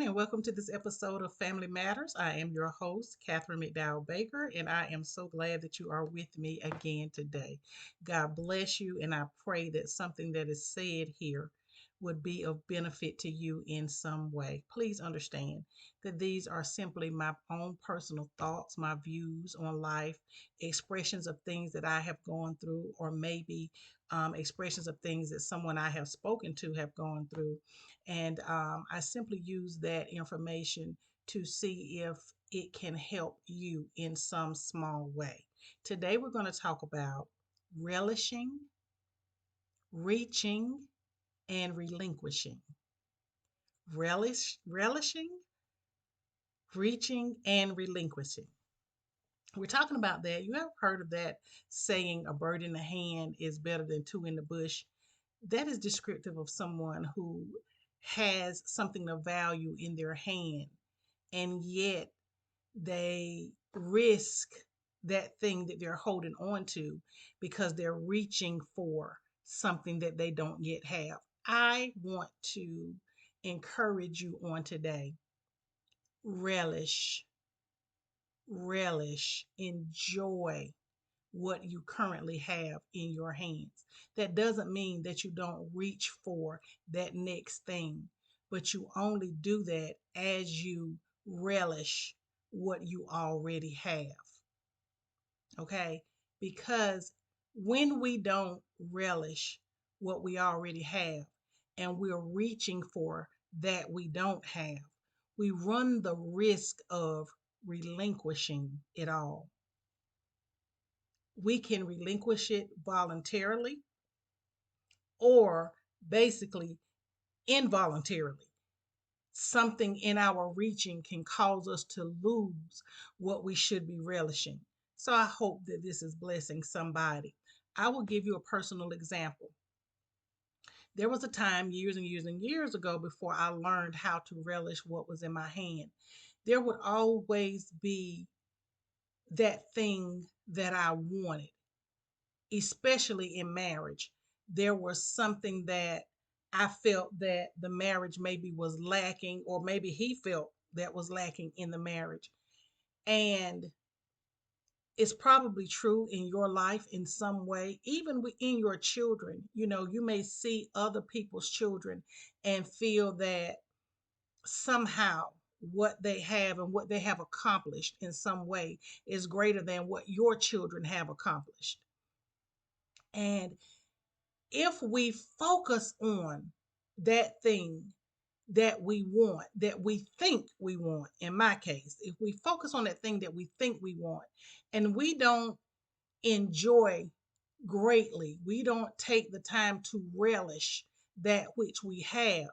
and welcome to this episode of Family Matters. I am your host, Catherine McDowell-Baker, and I am so glad that you are with me again today. God bless you, and I pray that something that is said here would be of benefit to you in some way. Please understand that these are simply my own personal thoughts, my views on life, expressions of things that I have gone through, or maybe expressions of things that someone I have spoken to have gone through. And I simply use that information to see if it can help you in some small way. Today, we're going to talk about relishing, reaching, and relinquishing. Relishing, reaching, and relinquishing. We're talking about that. You have heard of that saying, a bird in the hand is better than two in the bush. That is descriptive of someone who has something of value in their hand, and yet they risk that thing that they're holding on to because they're reaching for something that they don't yet have. I want to encourage you on today. Relish, enjoy what you currently have in your hands. That doesn't mean that you don't reach for that next thing, but you only do that as you relish what you already have. Okay? Because when we don't relish what we already have and we're reaching for that we don't have, we run the risk of relinquishing it all. We can relinquish it voluntarily or basically involuntarily. Something in our reaching can cause us to lose what we should be relishing. So I hope that this is blessing somebody. I will give you a personal example. There was a time years and years and years ago before I learned how to relish what was in my hand. There would always be that thing that I wanted, especially in marriage. There was something that I felt that the marriage maybe was lacking, or maybe he felt that was lacking in the marriage. And it's probably true in your life in some way, even within your children. You know, you may see other people's children and feel that somehow what they have and what they have accomplished in some way is greater than what your children have accomplished. And if we focus on that thing that we want, that we think we want, in my case, if we focus on that thing that we think we want, and we don't enjoy greatly, we don't take the time to relish that which we have,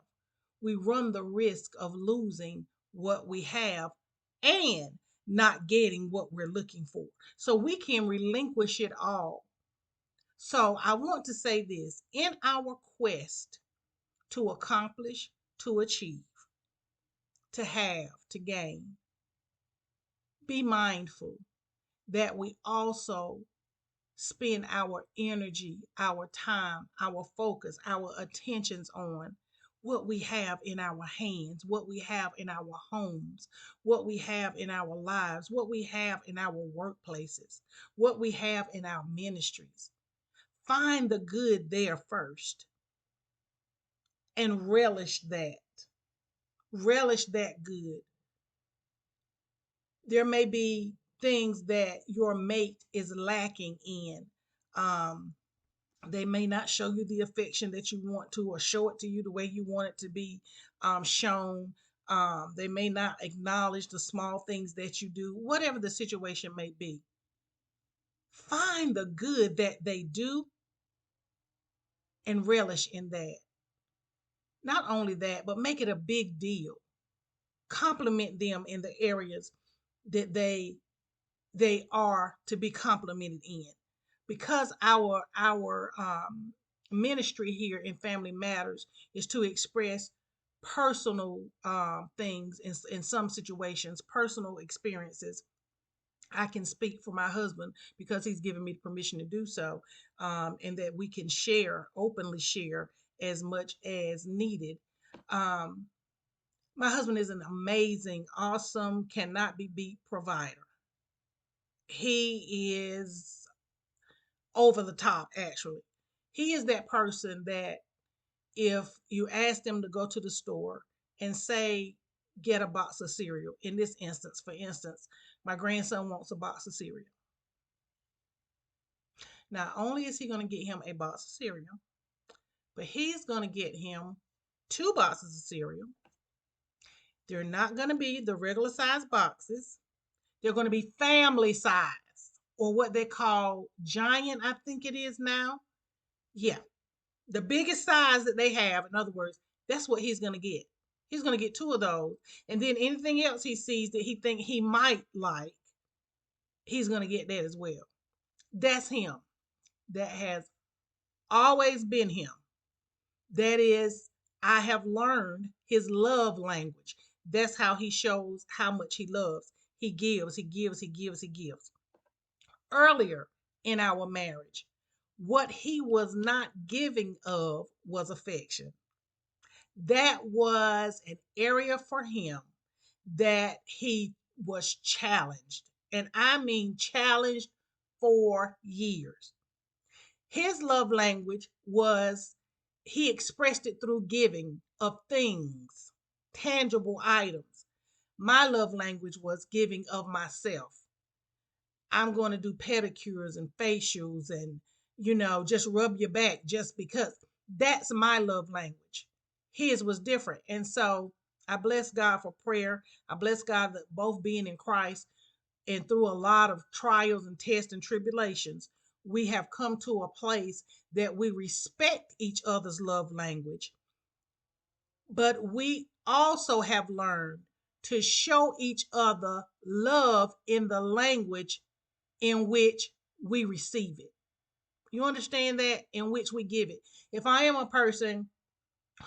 we run the risk of losing what we have and not getting what we're looking for. So we can relinquish it all. So I want to say this: in our quest to accomplish, to achieve, to have, to gain, be mindful that we also spend our energy, our time, our focus, our attentions on what we have in our hands, what we have in our homes, what we have in our lives, what we have in our workplaces, what we have in our ministries. Find the good there first and relish that. Relish that good. There may be things that your mate is lacking in. Um, they may not show you the affection that you want to, or show it to you the way you want it to be shown. They may not acknowledge the small things that you do, whatever the situation may be. Find the good that they do and relish in that. Not only that, but make it a big deal. Compliment them in the areas that they are to be complimented in, because our ministry here in Family Matters is to express personal things in some situations, personal experiences. I can speak for my husband because he's given me the permission to do so, and that we can share, openly share as much as needed. um, My husband is an amazing, awesome, cannot be beat provider. He is over the top, actually. He is that person that if you ask them to go to the store and say, get a box of cereal, in this instance, for instance, my grandson wants a box of cereal. Not only is he going to get him a box of cereal, but he's going to get him two boxes of cereal. They're not going to be the regular size boxes. They're going to be family size, or what they call giant, I think it is now. Yeah, the biggest size that they have. In other words, that's what he's going to get. He's going to get two of those. And then anything else he sees that he think he might like, he's going to get that as well. That's him. That has always been him. That is, I have learned his love language. That's how he shows how much he loves. He gives, he gives, he gives, he gives. Earlier in our marriage, what he was not giving of was affection. That was an area for him that he was challenged. And I mean challenged for years. His love language was, he expressed it through giving of things, tangible items. My love language was giving of myself. I'm going to do pedicures and facials and, just rub your back just because. That's my love language. His was different. And so I bless God for prayer. I bless God that both being in Christ and through a lot of trials and tests and tribulations, we have come to a place that we respect each other's love language. But we also have learned to show each other love in the language in which we receive it. You understand that? In which we give it. If I am a person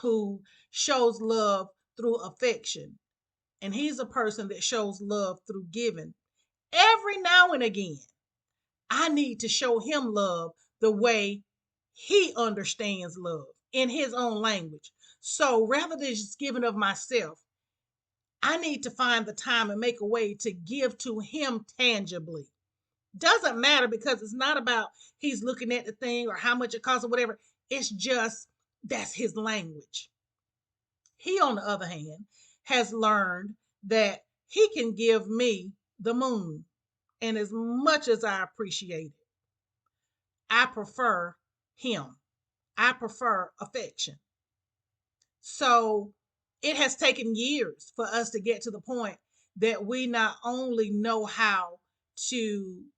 who shows love through affection, and he's a person that shows love through giving, every now and again, I need to show him love the way he understands love in his own language. So rather than just giving of myself, I need to find the time and make a way to give to him tangibly. Doesn't matter because it's not about he's looking at the thing or how much it costs or whatever. It's just that's his language. He, on the other hand, has learned that he can give me the moon. And as much as I appreciate it, I prefer him. I prefer affection. So it has taken years for us to get to the point that we not only know how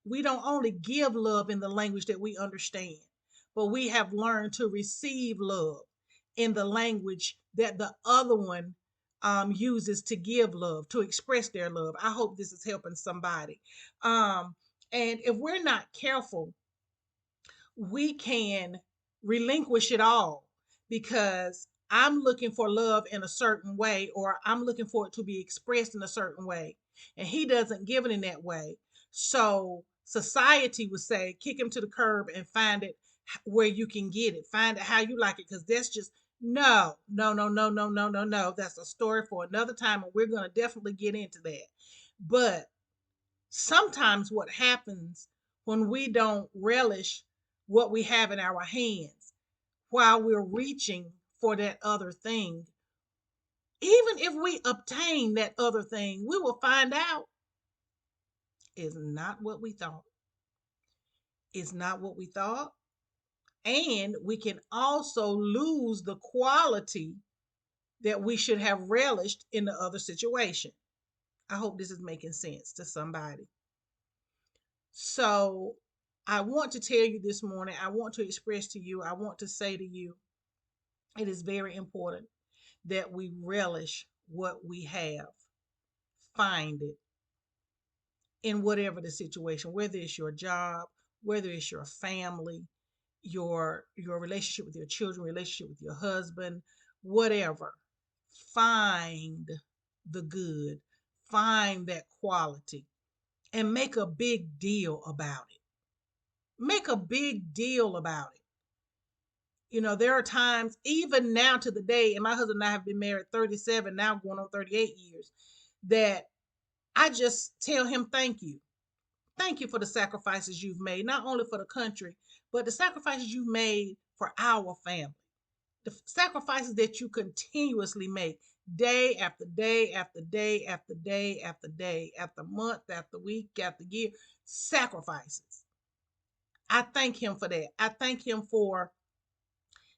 we don't only give love in the language that we understand, but we have learned to receive love in the language that the other one uses to give love, to express their love. I hope this is helping somebody. And if we're not careful, we can relinquish it all because I'm looking for love in a certain way, or I'm looking for it to be expressed in a certain way, and he doesn't give it in that way. So society would say, kick him to the curb and find it where you can get it, find it how you like it, because that's just no, no, no, no, no, no, no, no. That's a story for another time, and we're going to definitely get into that. But sometimes what happens when we don't relish what we have in our hands while we're reaching for that other thing, even if we obtain that other thing, we will find out is not what we thought. It's not what we thought. And we can also lose the quality that we should have relished in the other situation. I hope this is making sense to somebody. So I want to tell you this morning, I want to express to you, I want to say to you, it is very important that we relish what we have. Find it in whatever the situation, whether it's your job, whether it's your family, your relationship with your children, relationship with your husband, whatever. Find the good, find that quality, and make a big deal about it. Make a big deal about it. There are times, even now to the day, and my husband and I have been married 37, now going on 38 years, that I just tell him thank you. Thank you for the sacrifices you've made, not only for the country, but the sacrifices you made for our family. The sacrifices that you continuously make day after day after day after day after day, after month, after week, after year, sacrifices. I thank him for that. I thank him for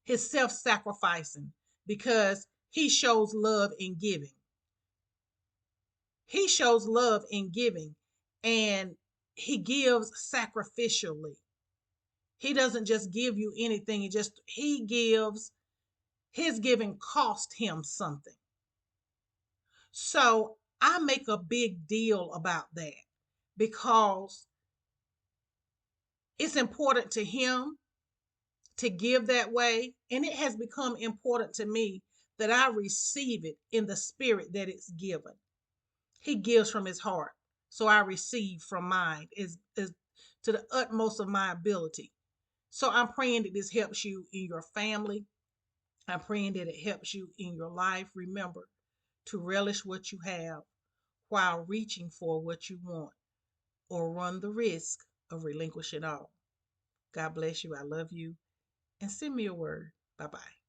his self sacrificing because he shows love in giving. He shows love in giving and he gives sacrificially. He doesn't just give you anything, he gives. His giving cost him something. So I make a big deal about that because it's important to him to give that way. And it has become important to me that I receive it in the spirit that it's given. He gives from his heart. So I receive from mine is to the utmost of my ability. So I'm praying that this helps you in your family. I'm praying that it helps you in your life. Remember to relish what you have while reaching for what you want or run the risk of relinquishing all. God bless you. I love you. And send me a word. Bye bye.